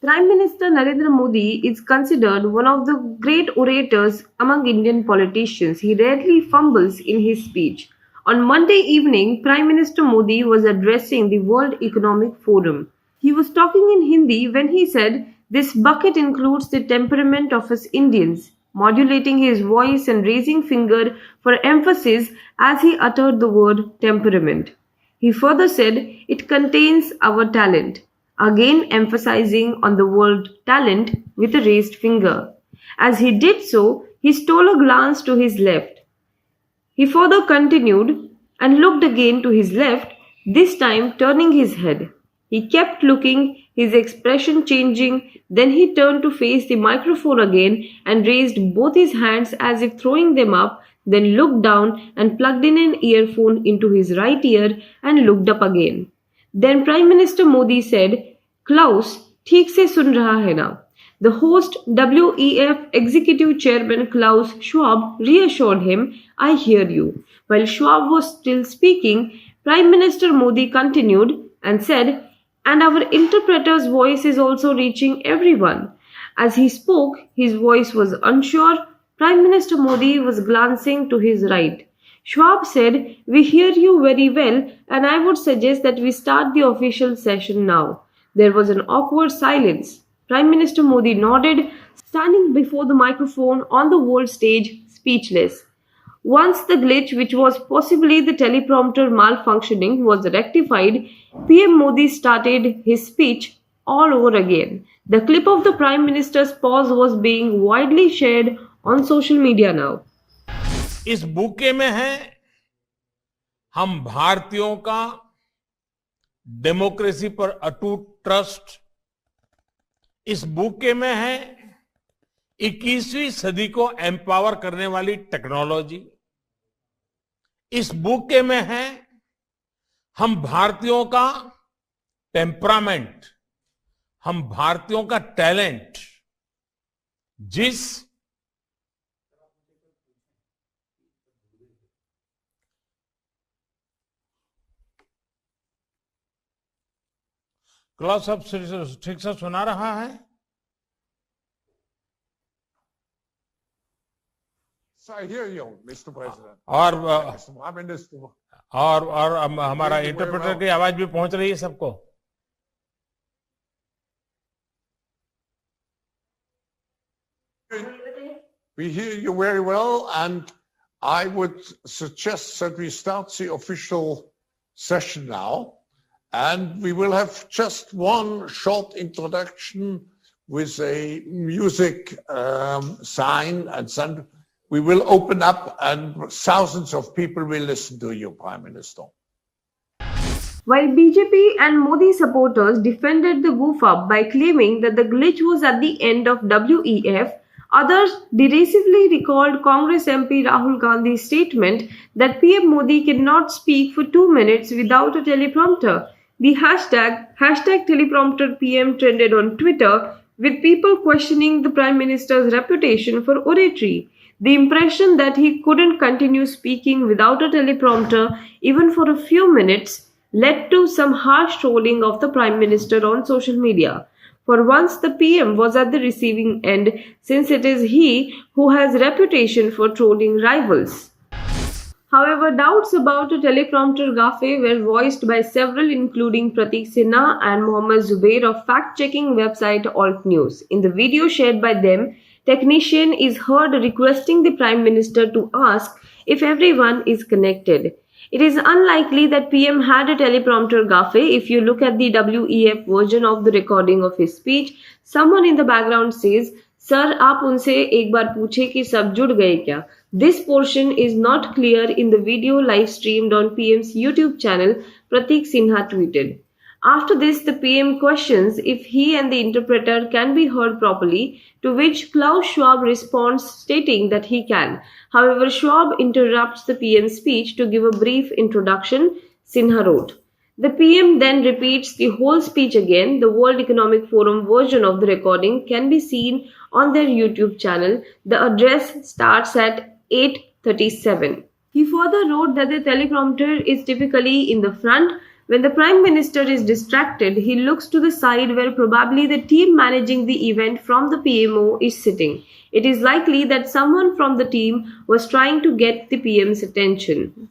Prime Minister Narendra Modi is considered one of the great orators among Indian politicians. He rarely fumbles in his speech. On Monday evening, Prime Minister Modi was addressing the World Economic Forum. He was talking in Hindi when he said, "This bucket includes the temperament of us Indians," modulating his voice and raising finger for emphasis as he uttered the word temperament. He further said, "It contains our talent," again emphasizing on the word talent with a raised finger. As he did so, he stole a glance to his left. He further continued and looked again to his left, this time turning his head. He kept looking, his expression changing, then he turned to face the microphone again and raised both his hands as if throwing them up, then looked down and plugged in an earphone into his right ear and looked up again. Then Prime Minister Modi said, "Klaus, ठीक से सुन रहा है ना?" The host, WEF Executive Chairman Klaus Schwab, reassured him, "I hear you." While Schwab was still speaking, Prime Minister Modi continued and said, "And our interpreter's voice is also reaching everyone." As he spoke, his voice was unsure. Prime Minister Modi was glancing to his right. Schwab said, "We hear you very well, and I would suggest that we start the official session now." There was an awkward silence. Prime Minister Modi nodded, standing before the microphone on the world stage, speechless. Once the glitch, which was possibly the teleprompter malfunctioning, was rectified, PM Modi started his speech all over again. The clip of the Prime Minister's pause was being widely shared on social media now. इस bouquet में है हम भारतीयों का democracy पर अटूट trust. इस bouquet में है 21वीं सदी को एम्पावर करने वाली टेक्नोलॉजी। इस बुके में है हम भारतीयों का टेम्परामेंट, हम भारतीयों का टैलेंट, जिस क्लाउस अब ठीक से सुना रहा है? I hear you, Mr. President. और Mr. Prime Minister. और हमारा इंटरप्रेटर की आवाज भी पहुंच रही है सबको? We hear you very well, and I would suggest that we start the official session now. And we will have just one short introduction with a music sign, and then we will open up and thousands of people will listen to you, Prime Minister. While BJP and Modi supporters defended the goof-up by claiming that the glitch was at the end of WEF, others derisively recalled Congress MP Rahul Gandhi's statement that PM Modi cannot speak for 2 minutes without a teleprompter. The hashtag TeleprompterPM trended on Twitter, with people questioning the Prime Minister's reputation for oratory. The impression that he couldn't continue speaking without a teleprompter even for a few minutes led to some harsh trolling of the Prime Minister on social media. For once, the PM was at the receiving end, since it is he who has reputation for trolling rivals. However, doubts about a teleprompter gaffe were voiced by several, including Pratik Sinha and Mohammad Zubair of fact-checking website Alt News. In the video shared by them, technician is heard requesting the Prime Minister to ask if everyone is connected. It is unlikely that PM had a teleprompter gaffe. If you look at the WEF version of the recording of his speech, someone in the background says, "Sir, आप उनसे एक बार पूछे कि सब जुड़ गए क्या?" This portion is not clear in the video live streamed on PM's YouTube channel, Pratik Sinha tweeted. After this, the PM questions if he and the interpreter can be heard properly, to which Klaus Schwab responds stating that he can. However, Schwab interrupts the PM's speech to give a brief introduction, Sinha wrote. The PM then repeats the whole speech again. The World Economic Forum version of the recording can be seen on their YouTube channel. The address starts at 8:37. He further wrote that the teleprompter is typically in the front, When the Prime Minister is distracted, he looks to the side where probably the team managing the event from the PMO is sitting. It is likely that someone from the team was trying to get the PM's attention.